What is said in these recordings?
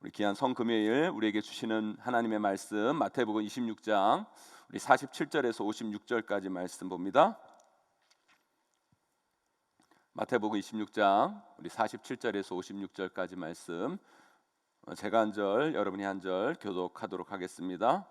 우리 귀한 성금요일 우리에게 주시는 하나님의 말씀 마태복음 26장 우리 47절에서 56절까지 말씀 봅니다. 마태복음 26장 우리 47절에서 56절까지 말씀 제가 한 절 여러분이 한 절 교독하도록 하겠습니다.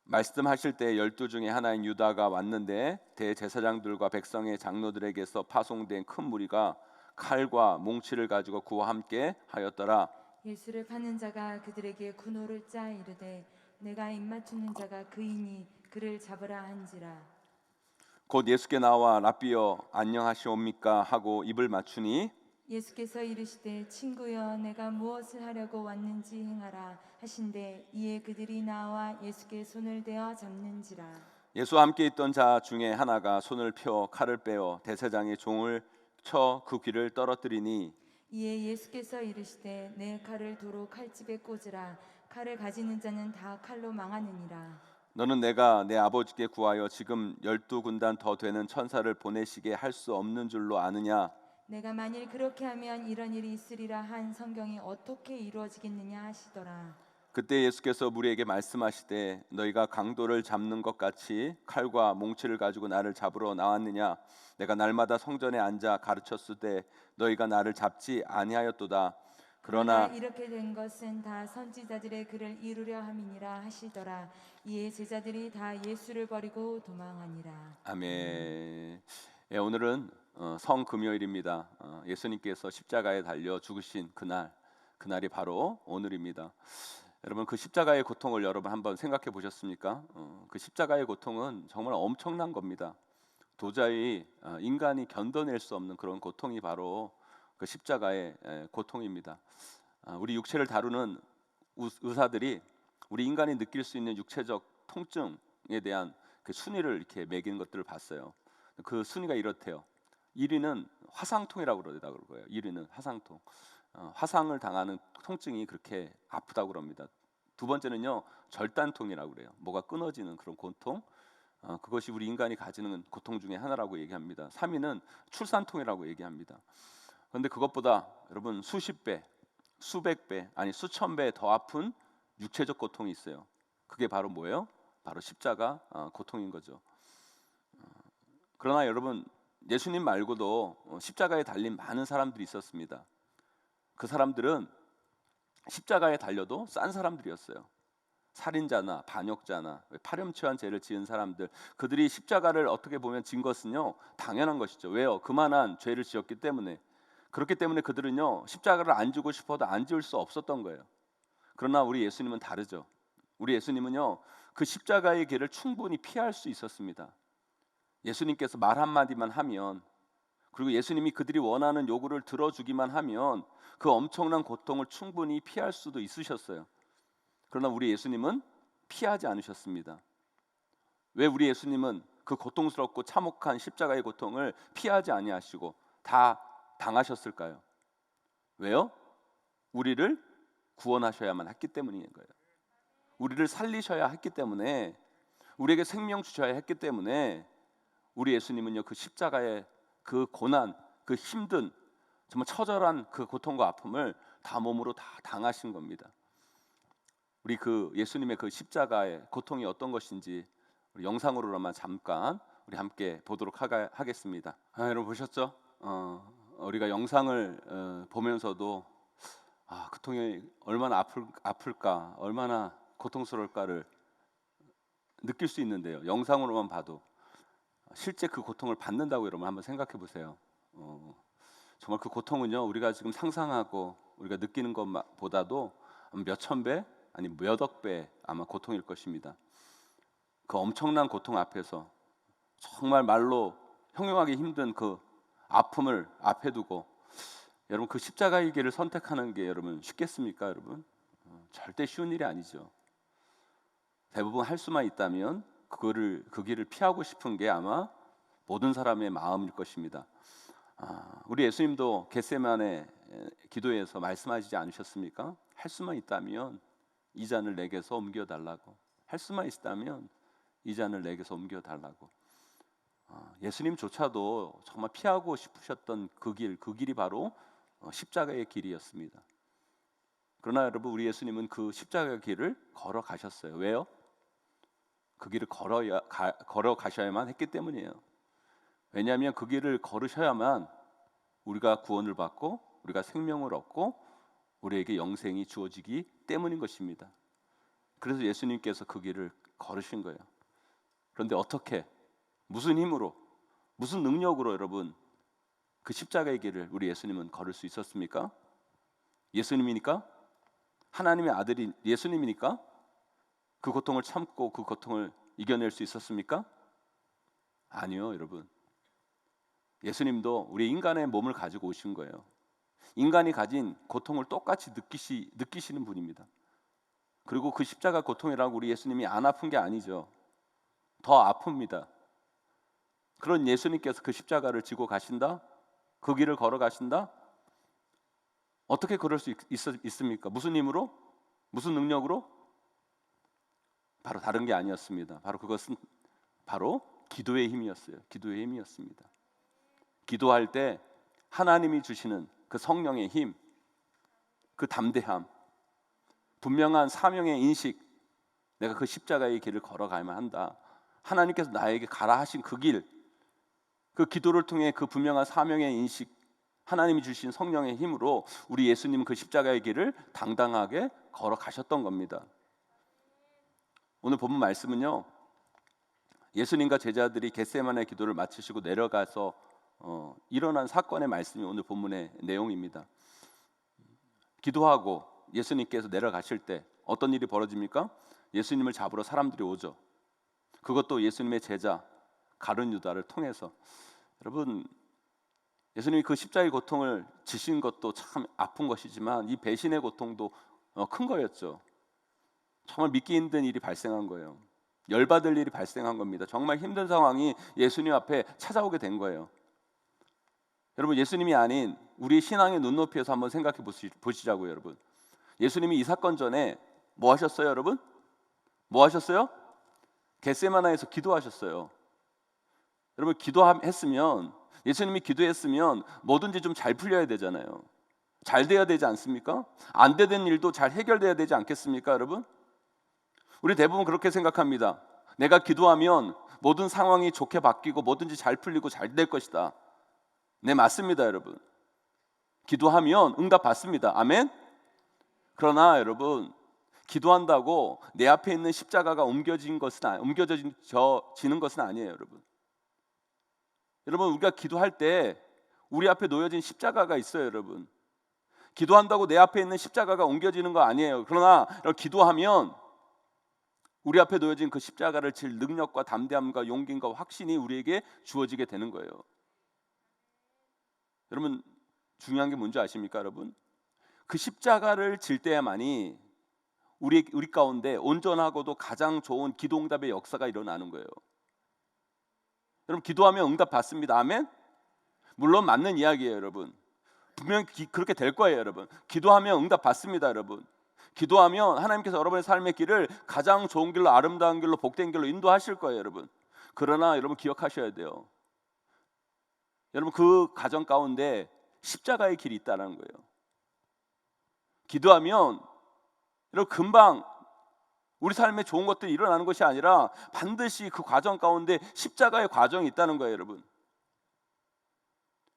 말씀하실 때 12 중에 하나인 유다가 왔는데 대제사장들과 백성의 장로들에게서 파송된 큰 무리가 칼과 몽치를 가지고 그와 함께 하였더라. 예수를 파는 자가 그들에게 군호를 짜 이르되 내가 입맞추는 자가 그이니 그를 잡으라 한지라. 곧 예수께 나와 랍비여 안녕하시옵니까 하고 입을 맞추니 예수께서 이르시되 친구여 내가 무엇을 하려고 왔는지 행하라 하신대 이에 그들이 나와 예수께 손을 대어 잡는지라. 예수와 함께 있던 자 중에 하나가 손을 펴 칼을 빼어 대제사장의 종을 쳐 그 귀를 떨어뜨리니 이에 예수께서 이르시되 내 칼을 도로 칼집에 꽂으라. 칼을 가지는 자는 다 칼로 망하느니라. 너는 내가 내 아버지께 구하여 지금 12군단 더 되는 천사를 보내시게 할 수 없는 줄로 아느냐. 내가 만일 그렇게 하면 이런 일이 있으리라 한 성경이 어떻게 이루어지겠느냐 하시더라. 그때 예수께서 무리에게 말씀하시되 너희가 강도를 잡는 것 같이 칼과 몽치를 가지고 나를 잡으러 나왔느냐. 내가 날마다 성전에 앉아 가르쳤을 때 너희가 나를 잡지 아니하였도다. 그러나 그러나 이렇게 된 것은 다 선지자들의 글을 이루려 함이니라 하시더라. 이에 제자들이 다 예수를 버리고 도망하니라. 아멘. 예, 오늘은 성금요일입니다. 예수님께서 십자가에 달려 죽으신 그날이 바로 오늘입니다. 여러분 그 십자가의 고통을 여러분 한번 생각해 보셨습니까? 그 십자가의 고통은 정말 엄청난 겁니다. 도저히 인간이 견뎌낼 수 없는 그런 고통이 바로 그 십자가의 고통입니다. 우리 육체를 다루는 의사들이 우리 인간이 느낄 수 있는 육체적 통증에 대한 그 순위를 이렇게 매기는 것들을 봤어요. 그 순위가 이렇대요. 1위는 화상통이라고 그러더라고요. 1위는 화상통. 화상을 당하는 통증이 그렇게 아프다고 그럽니다. 두 번째는요 절단통이라고 그래요. 뭐가 끊어지는 그런 고통. 그것이 우리 인간이 가지는 고통 중에 하나라고 얘기합니다. 3위는 출산통이라고 얘기합니다. 그런데 그것보다 여러분 수십 배, 수백 배, 아니 수천 배 더 아픈 육체적 고통이 있어요. 그게 바로 뭐예요? 바로 십자가 고통인 거죠. 그러나 여러분 예수님 말고도 십자가에 달린 많은 사람들이 있었습니다. 그 사람들은 십자가에 달려도 싼 사람들이었어요. 살인자나 반역자나 파렴치한 죄를 지은 사람들, 그들이 십자가를 어떻게 보면 진 것은요 당연한 것이죠. 왜요? 그만한 죄를 지었기 때문에. 그렇기 때문에 그들은요 십자가를 안 지고 싶어도 안 지을 수 없었던 거예요. 그러나 우리 예수님은 다르죠. 우리 예수님은요 그 십자가의 길을 충분히 피할 수 있었습니다. 예수님께서 말 한마디만 하면, 그리고 예수님이 그들이 원하는 요구를 들어주기만 하면 그 엄청난 고통을 충분히 피할 수도 있으셨어요. 그러나 우리 예수님은 피하지 않으셨습니다. 왜 우리 예수님은 그 고통스럽고 참혹한 십자가의 고통을 피하지 아니하시고 다 당하셨을까요? 왜요? 우리를 구원하셔야만 했기 때문인 거예요. 우리를 살리셔야 했기 때문에, 우리에게 생명 주셔야 했기 때문에 우리 예수님은요 그 십자가의 그 고난, 그 힘든 정말 처절한 그 고통과 아픔을 다 몸으로 다 당하신 겁니다. 우리 그 예수님의 그 십자가의 고통이 어떤 것인지 우리 영상으로만 잠깐 우리 함께 보도록 하겠습니다. 여러분 보셨죠? 우리가 영상을 보면서도 그 통이 얼마나 아플까, 얼마나 고통스러울까를 느낄 수 있는데요. 영상으로만 봐도 실제 그 고통을 받는다고 여러분 한번 생각해 보세요. 정말 그 고통은요 우리가 지금 상상하고 우리가 느끼는 것보다도 몇천 배 아니 몇억 배 아마 고통일 것입니다. 그 엄청난 고통 앞에서 정말 말로 형용하기 힘든 그 아픔을 앞에 두고 여러분 그 십자가의 길을 선택하는 게 여러분 쉽겠습니까? 여러분 절대 쉬운 일이 아니죠. 대부분 할 수만 있다면 그 길을 피하고 싶은 게 아마 모든 사람의 마음일 것입니다. 우리 예수님도 겟세마네 기도에서 말씀하시지 않으셨습니까? 할 수만 있다면 이 잔을 내게서 옮겨달라고. 할 수만 있다면 이 잔을 내게서 옮겨달라고. 예수님조차도 정말 피하고 싶으셨던 그 길이 바로 십자가의 길이었습니다. 그러나 여러분, 우리 예수님은 그 십자가의 길을 걸어가셨어요. 왜요? 그 길을 걸어가셔야만 했기 때문이에요. 왜냐하면 그 길을 걸으셔야만 우리가 구원을 받고 우리가 생명을 얻고 우리에게 영생이 주어지기 때문인 것입니다. 그래서 예수님께서 그 길을 걸으신 거예요. 그런데 어떻게, 무슨 힘으로, 무슨 능력으로 여러분 그 십자가의 길을 우리 예수님은 걸을 수 있었습니까? 예수님이니까? 하나님의 아들이 예수님이니까 그 고통을 참고 그 고통을 이겨낼 수 있었습니까? 아니요, 여러분. 예수님도 우리 인간의 몸을 가지고 오신 거예요. 인간이 가진 고통을 똑같이 느끼시는 분입니다. 그리고 그 십자가 고통이라고 우리 예수님이 안 아픈 게 아니죠. 더 아픕니다. 그런 예수님께서 그 십자가를 지고 가신다? 그 길을 걸어가신다? 어떻게 그럴 수 있습니까? 무슨 힘으로? 무슨 능력으로? 바로 다른 게 아니었습니다. 바로 그것은 바로 기도의 힘이었어요. 기도의 힘이었습니다. 기도할 때 하나님이 주시는 그 성령의 힘, 그 담대함, 분명한 사명의 인식, 내가 그 십자가의 길을 걸어가야만 한다. 하나님께서 나에게 가라 하신 그 길, 그 기도를 통해 그 분명한 사명의 인식, 하나님이 주신 성령의 힘으로 우리 예수님은 그 십자가의 길을 당당하게 걸어가셨던 겁니다. 오늘 본문 말씀은요, 예수님과 제자들이 겟세마네 기도를 마치시고 내려가서 일어난 사건의 말씀이 오늘 본문의 내용입니다. 기도하고 예수님께서 내려가실 때 어떤 일이 벌어집니까? 예수님을 잡으러 사람들이 오죠. 그것도 예수님의 제자 가룟 유다를 통해서. 여러분, 예수님이 그 십자가의 고통을 지신 것도 참 아픈 것이지만 이 배신의 고통도 큰 거였죠. 정말 믿기 힘든 일이 발생한 거예요. 열받을 일이 발생한 겁니다. 정말 힘든 상황이 예수님 앞에 찾아오게 된 거예요. 여러분, 예수님이 아닌 우리 신앙의 눈높이에서 한번 생각해 보시자고요. 여러분, 예수님이 이 사건 전에 뭐 하셨어요? 여러분, 뭐 하셨어요? 겟세마네에서 기도하셨어요. 여러분, 기도했으면, 예수님이 기도했으면 뭐든지 좀 잘 풀려야 되잖아요. 잘 돼야 되지 않습니까? 안 되는 일도 잘 해결돼야 되지 않겠습니까? 여러분, 우리 대부분 그렇게 생각합니다. 내가 기도하면 모든 상황이 좋게 바뀌고 뭐든지 잘 풀리고 잘 될 것이다. 네, 맞습니다. 여러분, 기도하면 응답 받습니다. 아멘. 그러나 여러분, 기도한다고 내 앞에 있는 십자가가 옮겨지는 것은 아니에요. 여러분, 우리가 기도할 때 우리 앞에 놓여진 십자가가 있어요. 여러분, 기도한다고 내 앞에 있는 십자가가 옮겨지는 거 아니에요. 그러나 기도하면 우리 앞에 놓여진 그 십자가를 질 능력과 담대함과 용기와 확신이 우리에게 주어지게 되는 거예요. 여러분, 중요한 게 뭔지 아십니까? 여러분, 그 십자가를 질 때야만이 우리 가운데 온전하고도 가장 좋은 기도응답의 역사가 일어나는 거예요. 여러분, 기도하면 응답 받습니다. 아멘. 물론 맞는 이야기예요. 여러분, 분명히 그렇게 될 거예요. 여러분, 기도하면 응답 받습니다. 여러분, 기도하면 하나님께서 여러분의 삶의 길을 가장 좋은 길로, 아름다운 길로, 복된 길로 인도하실 거예요. 여러분, 그러나 여러분 기억하셔야 돼요. 여러분, 그 과정 가운데 십자가의 길이 있다는 거예요. 기도하면 여러분 금방 우리 삶에 좋은 것들이 일어나는 것이 아니라 반드시 그 과정 가운데 십자가의 과정이 있다는 거예요. 여러분,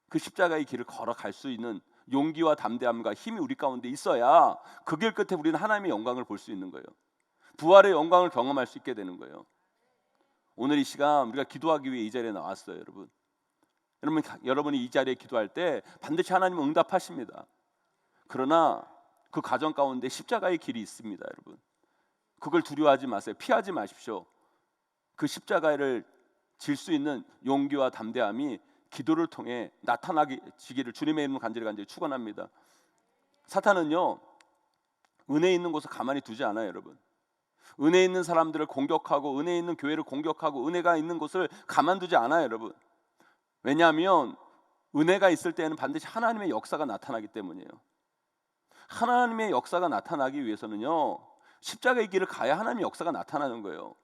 그 십자가의 길을 걸어갈 수 있는 용기와 담대함과 힘이 우리 가운데 있어야 그 길 끝에 우리는 하나님의 영광을 볼 수 있는 거예요. 부활의 영광을 경험할 수 있게 되는 거예요. 오늘 이 시간 우리가 기도하기 위해 이 자리에 나왔어요. 여러분이 이 자리에 기도할 때 반드시 하나님은 응답하십니다. 그러나 그 과정 가운데 십자가의 길이 있습니다. 여러분, 그걸 두려워하지 마세요. 피하지 마십시오. 그 십자가를 질 수 있는 용기와 담대함이 기도를 통해 나타나기를 주님의 이름으로 간절히 축원합니다. 사탄은요, 은혜 있는 곳을 가만히 두지 않아요. 여러분, 은혜 있는 사람들을 공격하고 은혜 있는 교회를 공격하고 은혜가 있는 곳을 가만두지 않아요. 여러분, 왜냐하면 은혜가 있을 때에는 반드시 하나님의 역사가 나타나기 때문이에요. 하나님의 역사가 나타나기 위해서는요, 십자가의 길을 가야 하나님의 역사가 나타나는 거예요.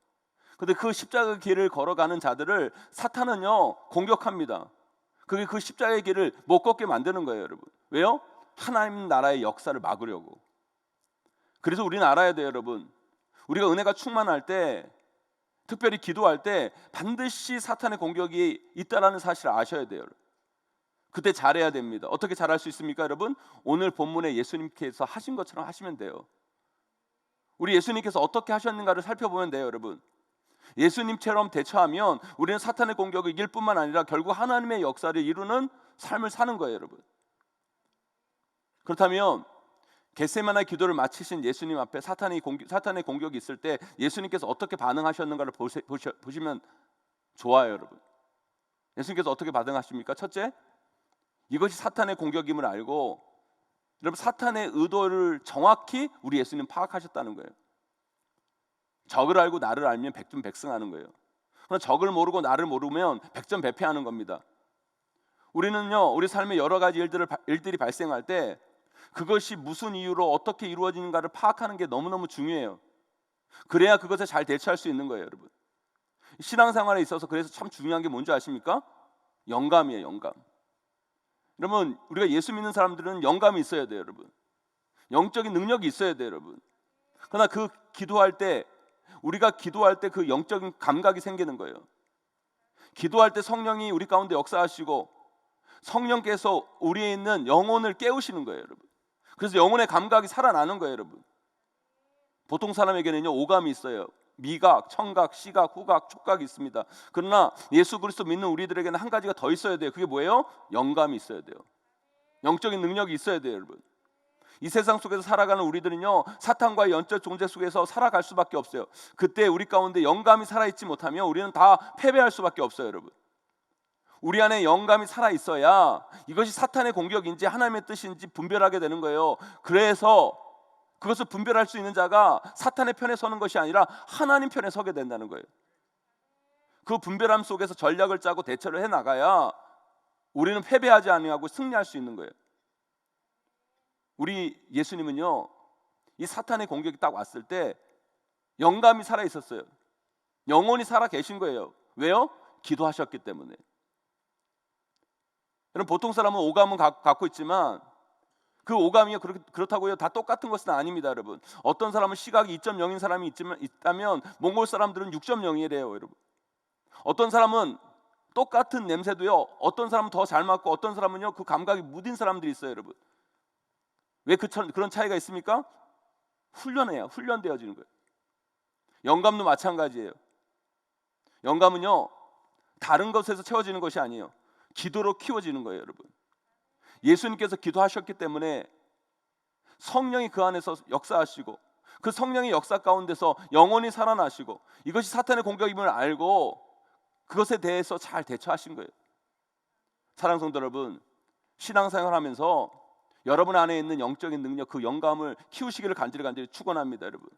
그런데 그 십자가의 길을 걸어가는 자들을 사탄은요 공격합니다. 그게 그 십자가의 길을 못 걷게 만드는 거예요. 여러분, 왜요? 하나님 나라의 역사를 막으려고. 그래서 우리는 알아야 돼요, 여러분. 우리가 은혜가 충만할 때, 특별히 기도할 때 반드시 사탄의 공격이 있다라는 사실을 아셔야 돼요. 그때 잘해야 됩니다. 어떻게 잘할 수 있습니까, 여러분? 오늘 본문에 예수님께서 하신 것처럼 하시면 돼요. 우리 예수님께서 어떻게 하셨는가를 살펴보면 돼요, 여러분. 예수님처럼 대처하면 우리는 사탄의 공격을 이길 뿐만 아니라 결국 하나님의 역사를 이루는 삶을 사는 거예요, 여러분. 그렇다면 겟세마네 기도를 마치신 예수님 앞에 사탄의 공격이 있을 때 예수님께서 어떻게 반응하셨는가를 보시면 좋아요, 여러분. 예수님께서 어떻게 반응하십니까? 첫째, 이것이 사탄의 공격임을 알고, 여러분, 사탄의 의도를 정확히 우리 예수님 파악하셨다는 거예요. 적을 알고 나를 알면 백전백승하는 거예요. 그러나 적을 모르고 나를 모르면 백전백패하는 겁니다. 우리는요, 우리 삶에 여러 가지 일들이 발생할 때 그것이 무슨 이유로 어떻게 이루어지는가를 파악하는 게 너무너무 중요해요. 그래야 그것에 잘 대처할 수 있는 거예요, 여러분. 신앙생활에 있어서 그래서 참 중요한 게 뭔지 아십니까? 영감이에요, 영감. 여러분, 우리가 예수 믿는 사람들은 영감이 있어야 돼요, 여러분. 영적인 능력이 있어야 돼요, 여러분. 그러나 우리가 기도할 때 그 영적인 감각이 생기는 거예요. 기도할 때 성령이 우리 가운데 역사하시고 성령께서 우리에 있는 영혼을 깨우시는 거예요, 여러분. 그래서 영혼의 감각이 살아나는 거예요, 여러분. 보통 사람에게는요, 오감이 있어요. 미각, 청각, 시각, 후각, 촉각이 있습니다. 그러나 예수 그리스도 믿는 우리들에게는 한 가지가 더 있어야 돼요. 그게 뭐예요? 영감이 있어야 돼요. 영적인 능력이 있어야 돼요, 여러분. 이 세상 속에서 살아가는 우리들은요, 사탄과의 영적 존재 속에서 살아갈 수밖에 없어요. 그때 우리 가운데 영감이 살아있지 못하면 우리는 다 패배할 수밖에 없어요, 여러분. 우리 안에 영감이 살아있어야 이것이 사탄의 공격인지 하나님의 뜻인지 분별하게 되는 거예요. 그래서 그것을 분별할 수 있는 자가 사탄의 편에 서는 것이 아니라 하나님 편에 서게 된다는 거예요. 그 분별함 속에서 전략을 짜고 대처를 해나가야 우리는 패배하지 아니하고 승리할 수 있는 거예요. 우리 예수님은요, 이 사탄의 공격이 딱 왔을 때 영감이 살아 있었어요. 영혼이 살아 계신 거예요. 왜요? 기도하셨기 때문에. 여러분, 보통 사람은 오감은 갖고 있지만 그 오감이 그렇다고요 다 똑같은 것은 아닙니다, 여러분. 어떤 사람은 시각이 2.0인 사람이 있다면 몽골 사람들은 6.0이래요, 여러분. 어떤 사람은 똑같은 냄새도요, 어떤 사람은 더 잘 맡고 어떤 사람은요 그 감각이 무딘 사람들이 있어요, 여러분. 왜 그런 차이가 있습니까? 훈련되어지는 거예요. 영감도 마찬가지예요. 영감은요, 다른 것에서 채워지는 것이 아니에요. 기도로 키워지는 거예요, 여러분. 예수님께서 기도하셨기 때문에 성령이 그 안에서 역사하시고 그 성령의 역사 가운데서 영혼이 살아나시고 이것이 사탄의 공격임을 알고 그것에 대해서 잘 대처하신 거예요. 사랑하는 성도 여러분, 신앙생활하면서 여러분 안에 있는 영적인 능력, 그 영감을 키우시기를 간절히 축원합니다, 여러분.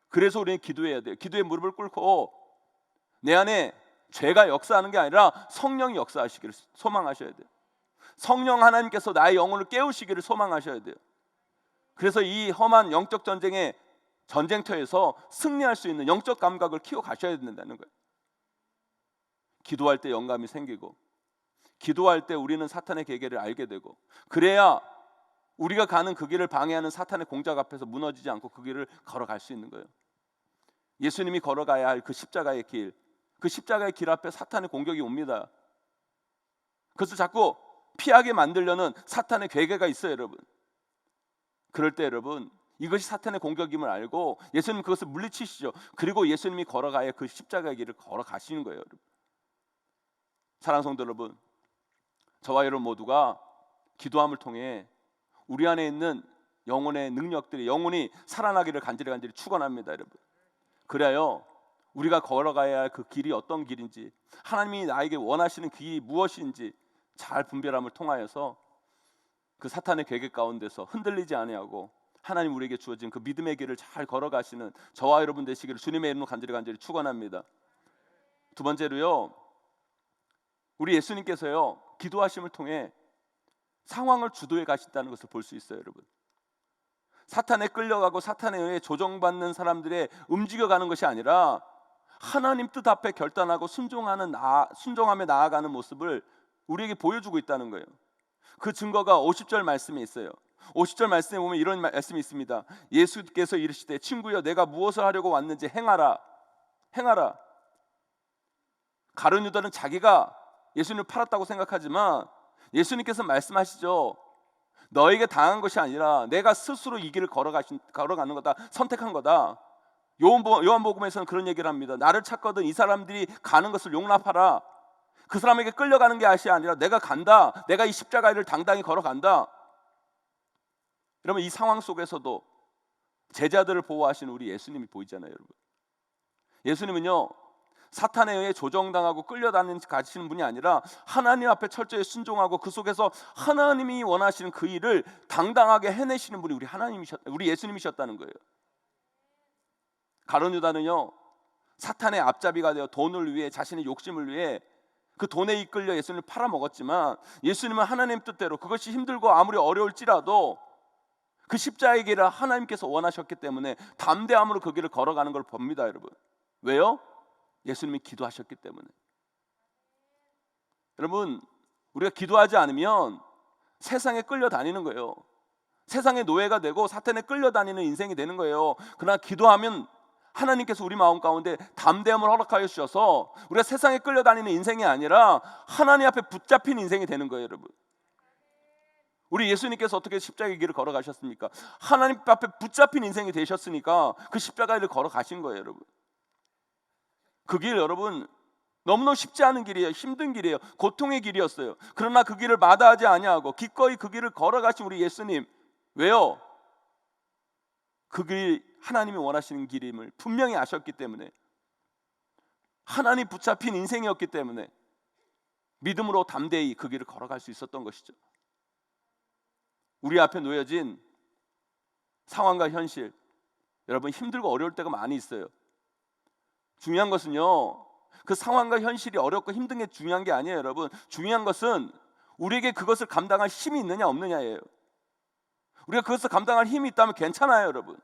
그래서 우리는 기도해야 돼요. 기도에 무릎을 꿇고 내 안에 죄가 역사하는 게 아니라 성령이 역사하시기를 소망하셔야 돼요. 성령 하나님께서 나의 영혼을 깨우시기를 소망하셔야 돼요. 그래서 이 험한 영적 전쟁의 전쟁터에서 승리할 수 있는 영적 감각을 키워 가셔야 된다는 거예요. 기도할 때 영감이 생기고 기도할 때 우리는 사탄의 계계를 알게 되고, 그래야 우리가 가는 그 길을 방해하는 사탄의 공작 앞에서 무너지지 않고 그 길을 걸어갈 수 있는 거예요. 예수님이 걸어가야 할 그 십자가의 길, 그 십자가의 길 앞에 사탄의 공격이 옵니다. 그것을 자꾸 피하게 만들려는 사탄의 계계가 있어요, 여러분. 그럴 때 여러분, 이것이 사탄의 공격임을 알고 예수님 그것을 물리치시죠. 그리고 예수님이 걸어가야 그 십자가의 길을 걸어가시는 거예요, 여러분. 사랑하는 성도 여러분, 저와 여러분 모두가 기도함을 통해 우리 안에 있는 영혼의 능력들이, 영혼이 살아나기를 간절히 축원합니다, 여러분. 그래요, 우리가 걸어가야 할 그 길이 어떤 길인지, 하나님이 나에게 원하시는 길이 무엇인지 잘 분별함을 통하여서 그 사탄의 계계 가운데서 흔들리지 아니하고 하나님 우리에게 주어진 그 믿음의 길을 잘 걸어가시는 저와 여러분 되시기를 주님의 이름으로 간절히 축원합니다. 두 번째로요, 우리 예수님께서요 기도하심을 통해 상황을 주도해 가신다는 것을 볼 수 있어요, 여러분. 사탄에 끌려가고 사탄에 의해 조정받는 사람들의 움직여가는 것이 아니라 하나님 뜻 앞에 결단하고 순종함에 나아가는 모습을 우리에게 보여주고 있다는 거예요. 그 증거가 50절 말씀에 있어요. 50절 말씀에 보면 이런 말씀이 있습니다. 예수께서 이르시되 친구여 내가 무엇을 하려고 왔는지 행하라. 행하라. 가룟 유다는 자기가 예수님을 팔았다고 생각하지만 예수님께서 말씀하시죠. 너에게 당한 것이 아니라 내가 스스로 이 길을 걸어가는 거다. 선택한 거다. 요한복음에서는 그런 얘기를 합니다. 나를 찾거든 이 사람들이 가는 것을 용납하라. 그 사람에게 끌려가는 게 아니라 내가 간다. 내가 이 십자가를 당당히 걸어간다. 여러분, 이 상황 속에서도 제자들을 보호하시는 우리 예수님이 보이잖아요. 여러분, 예수님은요 사탄에 의해 조정당하고 끌려다니는 가시는 분이 아니라 하나님 앞에 철저히 순종하고 그 속에서 하나님이 원하시는 그 일을 당당하게 해내시는 분이 우리 예수님이셨다는 거예요. 가룟 유다는요 사탄의 앞잡이가 되어 돈을 위해, 자신의 욕심을 위해 그 돈에 이끌려 예수님을 팔아먹었지만 예수님은 하나님 뜻대로 그것이 힘들고 아무리 어려울지라도 그 십자가의 길을 하나님께서 원하셨기 때문에 담대함으로 그 길을 걸어가는 걸 봅니다. 여러분, 왜요? 예수님이 기도하셨기 때문에. 여러분, 우리가 기도하지 않으면 세상에 끌려다니는 거예요. 세상의 노예가 되고 사탄에 끌려다니는 인생이 되는 거예요. 그러나 기도하면 하나님께서 우리 마음 가운데 담대함을 허락하여 주셔서 우리가 세상에 끌려다니는 인생이 아니라 하나님 앞에 붙잡힌 인생이 되는 거예요. 여러분, 우리 예수님께서 어떻게 십자가의 길을 걸어가셨습니까? 하나님 앞에 붙잡힌 인생이 되셨으니까 그 십자가의 길을 걸어가신 거예요. 여러분, 그 길 여러분 너무너무 쉽지 않은 길이에요. 힘든 길이에요. 고통의 길이었어요. 그러나 그 길을 마다하지 아니하고 기꺼이 그 길을 걸어가신 우리 예수님, 왜요? 그 길이 하나님이 원하시는 길임을 분명히 아셨기 때문에, 하나님 붙잡힌 인생이었기 때문에 믿음으로 담대히 그 길을 걸어갈 수 있었던 것이죠. 우리 앞에 놓여진 상황과 현실, 여러분 힘들고 어려울 때가 많이 있어요. 중요한 것은요 그 상황과 현실이 어렵고 힘든 게 중요한 게 아니에요. 여러분, 중요한 것은 우리에게 그것을 감당할 힘이 있느냐 없느냐예요. 우리가 그것을 감당할 힘이 있다면 괜찮아요. 여러분,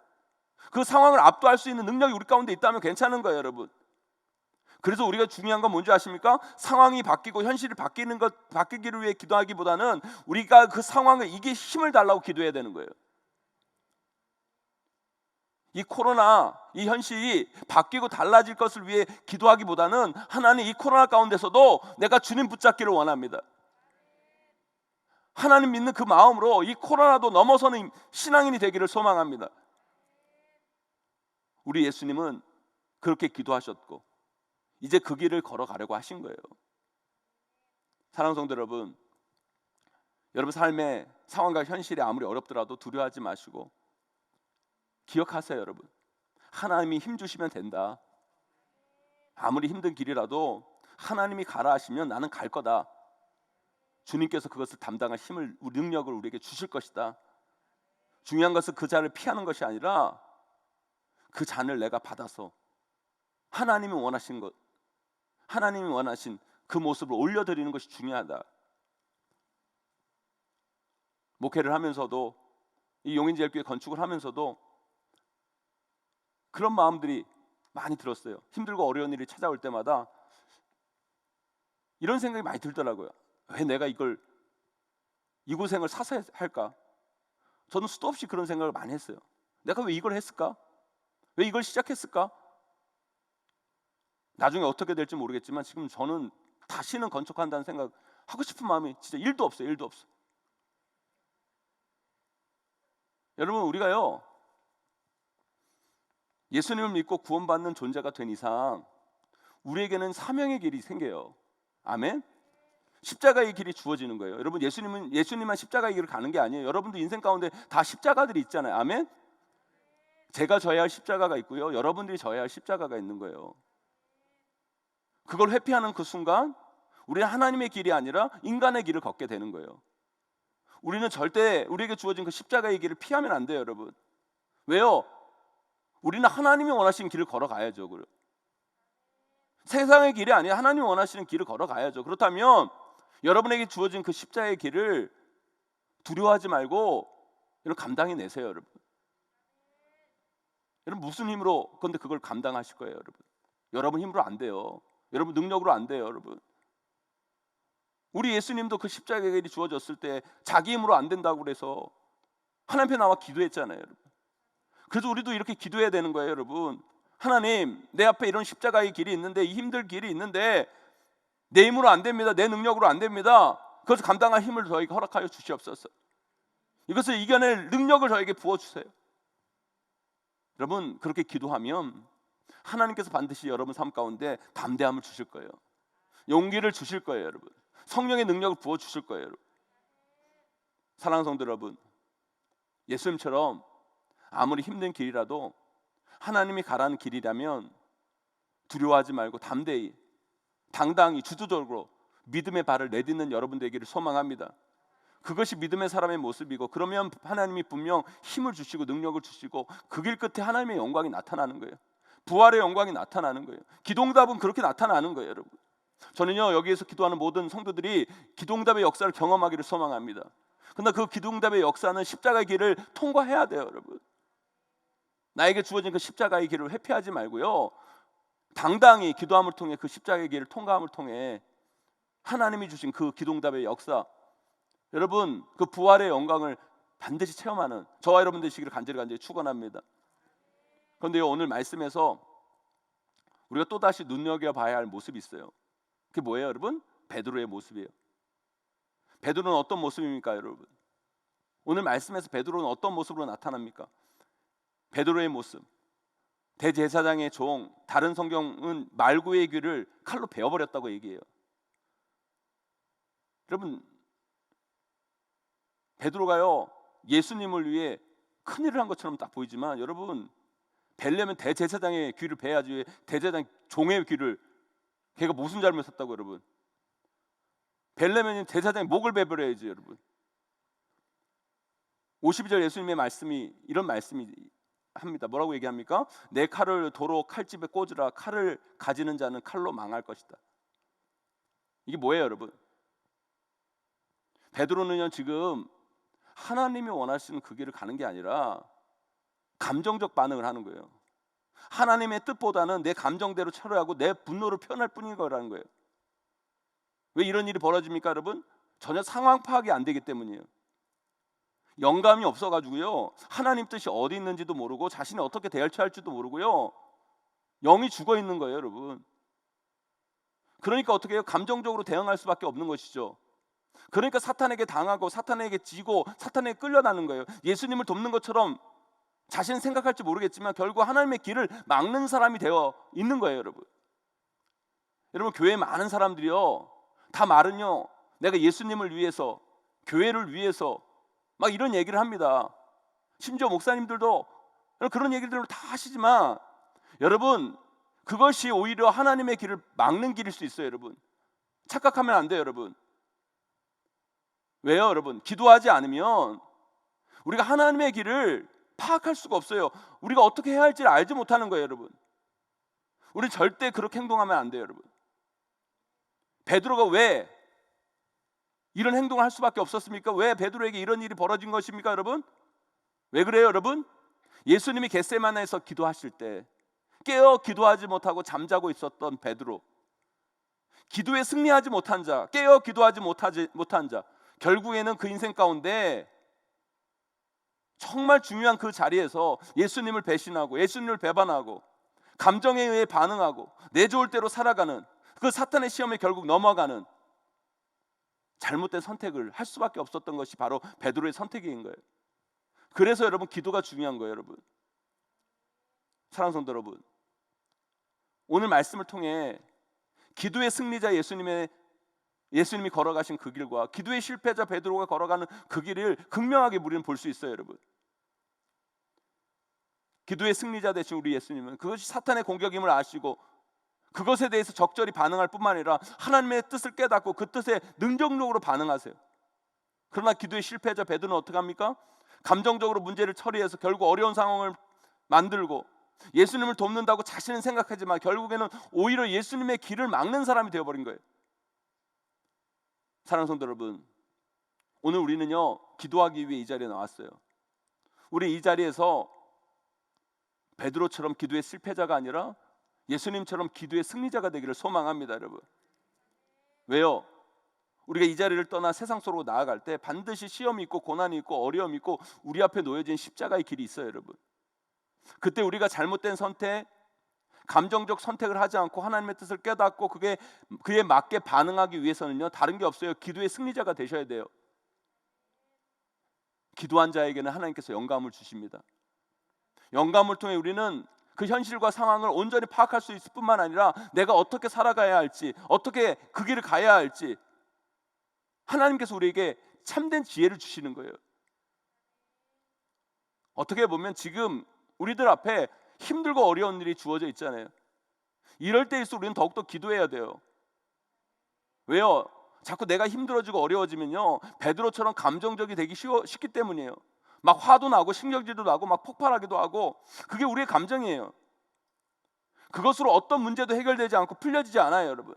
그 상황을 압도할 수 있는 능력이 우리 가운데 있다면 괜찮은 거예요. 여러분, 그래서 우리가 중요한 건 뭔지 아십니까? 상황이 바뀌고 현실이 바뀌기를 위해 기도하기보다는 우리가 그 상황을 이길 힘을 달라고 기도해야 되는 거예요. 이 코로나, 이 현실이 바뀌고 달라질 것을 위해 기도하기보다는 하나님 이 코로나 가운데서도 내가 주님 붙잡기를 원합니다. 하나님 믿는 그 마음으로 이 코로나도 넘어서는 신앙인이 되기를 소망합니다. 우리 예수님은 그렇게 기도하셨고 이제 그 길을 걸어가려고 하신 거예요. 사랑하는 성도 여러분, 여러분 삶의 상황과 현실이 아무리 어렵더라도 두려워하지 마시고 기억하세요. 여러분, 하나님이 힘 주시면 된다. 아무리 힘든 길이라도 하나님이 가라 하시면 나는 갈 거다. 주님께서 그것을 담당할 힘을, 능력을 우리에게 주실 것이다. 중요한 것은 그 잔을 피하는 것이 아니라 그 잔을 내가 받아서 하나님이 원하신 것, 하나님이 원하신 그 모습을 올려드리는 것이 중요하다. 목회를 하면서도, 이 용인제일교회 건축을 하면서도 그런 마음들이 많이 들었어요. 힘들고 어려운 일이 찾아올 때마다 이런 생각이 많이 들더라고요. 왜 내가 이 고생을 사서 할까? 저는 수도 없이 그런 생각을 많이 했어요. 내가 왜 이걸 했을까? 왜 이걸 시작했을까? 나중에 어떻게 될지 모르겠지만 지금 저는 다시는 건축한다는 생각 하고 싶은 마음이 진짜 1도 없어요. 1도 없어. 여러분, 우리가요 예수님을 믿고 구원받는 존재가 된 이상 우리에게는 사명의 길이 생겨요. 아멘. 십자가의 길이 주어지는 거예요. 여러분, 예수님만 십자가의 길을 가는 게 아니에요. 여러분도 인생 가운데 다 십자가들이 있잖아요. 아멘. 제가 져야 할 십자가가 있고요, 여러분들이 져야 할 십자가가 있는 거예요. 그걸 회피하는 그 순간 우리는 하나님의 길이 아니라 인간의 길을 걷게 되는 거예요. 우리는 절대 우리에게 주어진 그 십자가의 길을 피하면 안 돼요. 여러분, 왜요? 우리는 하나님이 원하시는 길을 걸어가야죠. 세상의 길이 아니라 하나님이 원하시는 길을 걸어가야죠. 그렇다면 여러분에게 주어진 그 십자가의 길을 두려워하지 말고 여러분 감당해 내세요. 여러분 무슨 힘으로 근데 그걸 감당하실 거예요? 여러분 힘으로 안 돼요. 여러분 능력으로 안 돼요. 여러분, 우리 예수님도 그 십자가의 길이 주어졌을 때 자기 힘으로 안 된다고 그래서 하나님 앞에 나와 기도했잖아요, 여러분. 그래서 우리도 이렇게 기도해야 되는 거예요, 여러분. 하나님, 내 앞에 이런 십자가의 길이 있는데, 이 힘들 길이 있는데 내 힘으로 안 됩니다. 내 능력으로 안 됩니다. 그것을 감당할 힘을 저에게 허락하여 주시옵소서. 이것을 이겨낼 능력을 저에게 부어주세요. 여러분, 그렇게 기도하면 하나님께서 반드시 여러분 삶 가운데 담대함을 주실 거예요. 용기를 주실 거예요, 여러분. 성령의 능력을 부어주실 거예요, 여러분. 사랑하는 성도 여러분, 예수님처럼 아무리 힘든 길이라도 하나님이 가라는 길이라면 두려워하지 말고 담대히, 당당히, 주도적으로 믿음의 발을 내딛는 여러분 되기를 소망합니다. 그것이 믿음의 사람의 모습이고, 그러면 하나님이 분명 힘을 주시고 능력을 주시고 그 길 끝에 하나님의 영광이 나타나는 거예요. 부활의 영광이 나타나는 거예요. 기도응답은 그렇게 나타나는 거예요, 여러분. 저는요, 여기에서 기도하는 모든 성도들이 기도응답의 역사를 경험하기를 소망합니다. 그러나 그 기도응답의 역사는 십자가의 길을 통과해야 돼요, 여러분. 나에게 주어진 그 십자가의 길을 회피하지 말고요, 당당히 기도함을 통해 그 십자가의 길을 통과함을 통해 하나님이 주신 그 기도응답의 역사, 여러분, 그 부활의 영광을 반드시 체험하는 저와 여러분 되시기를 간절히 축원합니다. 그런데 오늘 말씀에서 우리가 또다시 눈여겨봐야 할 모습이 있어요. 그게 뭐예요, 여러분? 베드로의 모습이에요. 베드로는 어떤 모습입니까, 여러분? 오늘 말씀에서 베드로는 어떤 모습으로 나타납니까? 베드로의 모습, 대제사장의 종, 다른 성경은 말구의 귀를 칼로 베어버렸다고 얘기해요. 여러분, 베드로가요, 예수님을 위해 큰일을 한 것처럼 딱 보이지만, 여러분, 베려면 대제사장의 귀를 베야지 왜 대제사장 종의 귀를, 걔가 무슨 잘못했다고 여러분? 베려면 대제사장의 목을 베버려야지, 여러분. 52절 예수님의 말씀이 이런 말씀이 합니다. 뭐라고 얘기합니까? 내 칼을 도로 칼집에 꽂으라. 칼을 가지는 자는 칼로 망할 것이다. 이게 뭐예요, 여러분? 베드로는요, 지금 하나님이 원하시는 그 길을 가는 게 아니라 감정적 반응을 하는 거예요. 하나님의 뜻보다는 내 감정대로 처리하고 내 분노를 표현할 뿐인 거라는 거예요. 왜 이런 일이 벌어집니까, 여러분? 전혀 상황 파악이 안 되기 때문이에요. 영감이 없어가지고요, 하나님 뜻이 어디 있는지도 모르고 자신이 어떻게 대처할지도 모르고요, 영이 죽어 있는 거예요, 여러분. 그러니까 어떻게 해요? 감정적으로 대응할 수밖에 없는 것이죠. 그러니까 사탄에게 당하고 사탄에게 지고 사탄에게 끌려나는 거예요. 예수님을 돕는 것처럼 자신은 생각할지 모르겠지만 결국 하나님의 길을 막는 사람이 되어 있는 거예요, 여러분. 여러분, 교회에 많은 사람들이요, 다 말은요, 내가 예수님을 위해서, 교회를 위해서 막 이런 얘기를 합니다. 심지어 목사님들도 그런 얘기들을 다 하시지만, 여러분, 그것이 오히려 하나님의 길을 막는 길일 수 있어요, 여러분. 착각하면 안 돼요, 여러분. 왜요, 여러분? 기도하지 않으면 우리가 하나님의 길을 파악할 수가 없어요. 우리가 어떻게 해야 할지를 알지 못하는 거예요, 여러분. 우리 절대 그렇게 행동하면 안 돼요, 여러분. 베드로가 왜 이런 행동을 할 수밖에 없었습니까? 왜 베드로에게 이런 일이 벌어진 것입니까, 여러분? 왜 그래요, 여러분? 예수님이 겟세마네에서 기도하실 때 깨어 기도하지 못하고 잠자고 있었던 베드로, 기도에 승리하지 못한 자, 깨어 기도하지 못한 자, 결국에는 그 인생 가운데 정말 중요한 그 자리에서 예수님을 배신하고 예수님을 배반하고 감정에 의해 반응하고 내 좋을 대로 살아가는 그 사탄의 시험에 결국 넘어가는 잘못된 선택을 할 수밖에 없었던 것이 바로 베드로의 선택인 거예요. 그래서 여러분, 기도가 중요한 거예요, 여러분. 사랑하는 성도 여러분, 오늘 말씀을 통해 기도의 승리자 예수님이 걸어가신 그 길과 기도의 실패자 베드로가 걸어가는 그 길을 극명하게 우리는 볼 수 있어요, 여러분. 기도의 승리자 되신 우리 예수님은 그것이 사탄의 공격임을 아시고 그것에 대해서 적절히 반응할 뿐만 아니라 하나님의 뜻을 깨닫고 그 뜻에 능동적으로 반응하세요. 그러나 기도의 실패자 베드로는 어떻게 합니까? 감정적으로 문제를 처리해서 결국 어려운 상황을 만들고 예수님을 돕는다고 자신은 생각하지만 결국에는 오히려 예수님의 길을 막는 사람이 되어버린 거예요. 사랑하는 성도 여러분, 오늘 우리는요, 기도하기 위해 이 자리에 나왔어요. 우리 이 자리에서 베드로처럼 기도의 실패자가 아니라 예수님처럼 기도의 승리자가 되기를 소망합니다, 여러분. 왜요? 우리가 이 자리를 떠나 세상 속으로 나아갈 때 반드시 시험이 있고 고난이 있고 어려움이 있고 우리 앞에 놓여진 십자가의 길이 있어요, 여러분. 그때 우리가 잘못된 선택, 감정적 선택을 하지 않고 하나님의 뜻을 깨닫고 그에 맞게 반응하기 위해서는요, 다른 게 없어요. 기도의 승리자가 되셔야 돼요. 기도한 자에게는 하나님께서 영감을 주십니다. 영감을 통해 우리는 그 현실과 상황을 온전히 파악할 수 있을 뿐만 아니라 내가 어떻게 살아가야 할지, 어떻게 그 길을 가야 할지 하나님께서 우리에게 참된 지혜를 주시는 거예요. 어떻게 보면 지금 우리들 앞에 힘들고 어려운 일이 주어져 있잖아요. 이럴 때일수록 우리는 더욱더 기도해야 돼요. 왜요? 자꾸 내가 힘들어지고 어려워지면요, 베드로처럼 감정적이 되기 쉽기 때문이에요. 막 화도 나고 신경질도 나고 막 폭발하기도 하고, 그게 우리의 감정이에요. 그것으로 어떤 문제도 해결되지 않고 풀려지지 않아요, 여러분.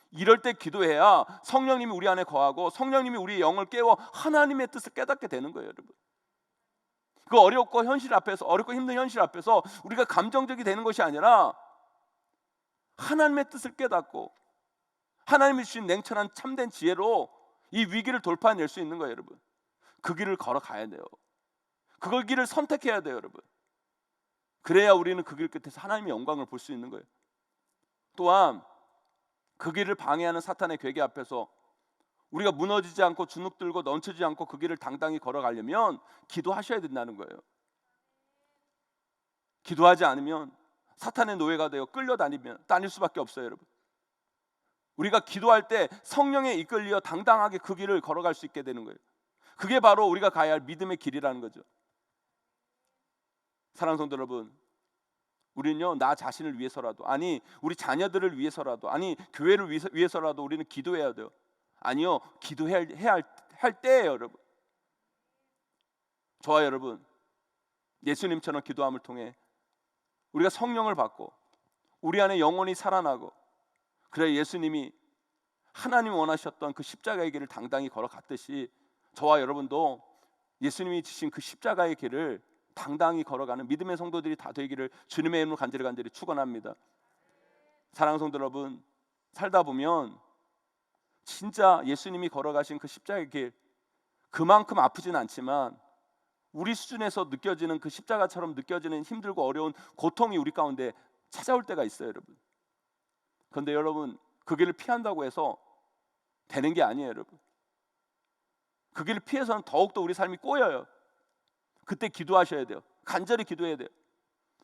이럴 때 기도해야 성령님이 우리 안에 거하고 성령님이 우리의 영을 깨워 하나님의 뜻을 깨닫게 되는 거예요, 여러분. 그 어렵고 힘든 현실 앞에서 우리가 감정적이 되는 것이 아니라 하나님의 뜻을 깨닫고 하나님이 주신 냉철한 참된 지혜로 이 위기를 돌파해낼 수 있는 거예요, 여러분. 그 길을 걸어가야 돼요. 그 길을 선택해야 돼요, 여러분. 그래야 우리는 그 길 끝에서 하나님의 영광을 볼 수 있는 거예요. 또한 그 길을 방해하는 사탄의 괴계 앞에서 우리가 무너지지 않고 주눅들고 넘치지 않고 그 길을 당당히 걸어가려면 기도하셔야 된다는 거예요. 기도하지 않으면 사탄의 노예가 되어 다닐 수밖에 없어요, 여러분. 우리가 기도할 때 성령에 이끌려 당당하게 그 길을 걸어갈 수 있게 되는 거예요. 그게 바로 우리가 가야 할 믿음의 길이라는 거죠. 사랑하는 성도 여러분, 우리는요, 나 자신을 위해서라도, 아니 우리 자녀들을 위해서라도, 아니 교회를 위해서라도 우리는 기도해야 돼요. 아니요, 기도해야 할 때예요, 여러분. 저와 여러분, 예수님처럼 기도함을 통해 우리가 성령을 받고 우리 안에 영혼이 살아나고, 그래 예수님이 하나님 원하셨던 그 십자가의 길을 당당히 걸어갔듯이 저와 여러분도 예수님이 지신 그 십자가의 길을 당당히 걸어가는 믿음의 성도들이 다 되기를 주님의 이름으로 간절히 축원합니다. 사랑하는 성도 여러분, 살다 보면 진짜 예수님이 걸어가신 그 십자가의 길, 그만큼 아프진 않지만 우리 수준에서 느껴지는 그 십자가처럼 느껴지는 힘들고 어려운 고통이 우리 가운데 찾아올 때가 있어요, 여러분. 그런데 여러분, 그 길을 피한다고 해서 되는 게 아니에요, 여러분. 그 길을 피해서는 더욱더 우리 삶이 꼬여요. 그때 기도하셔야 돼요. 간절히 기도해야 돼요.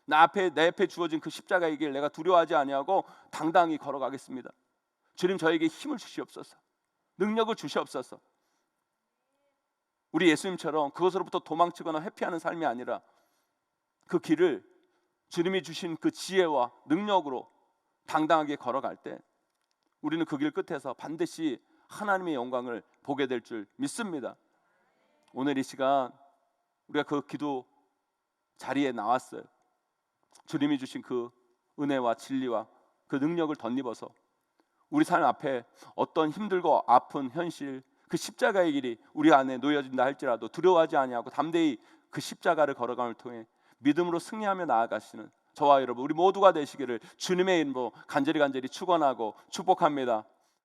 내 앞에 주어진 그 십자가의 길 내가 두려워하지 아니하고 당당히 걸어가겠습니다. 주님, 저에게 힘을 주시옵소서. 능력을 주시옵소서. 우리 예수님처럼 그것으로부터 도망치거나 회피하는 삶이 아니라 그 길을 주님이 주신 그 지혜와 능력으로 당당하게 걸어갈 때 우리는 그 길 끝에서 반드시 하나님의 영광을 보게 될 줄 믿습니다. 오늘 이 시간 우리가 그 기도 자리에 나왔어요. 주님이 주신 그 은혜와 진리와 그 능력을 덧입어서 우리 삶 앞에 어떤 힘들고 아픈 현실, 그 십자가의 길이 우리 안에 놓여진다 할지라도 두려워하지 아니하고 담대히 그 십자가를 걸어감을 통해 믿음으로 승리하며 나아가시는 저와 여러분, 우리 모두가 되시기를 주님의 이름으로 간절히 축원하고 축복합니다.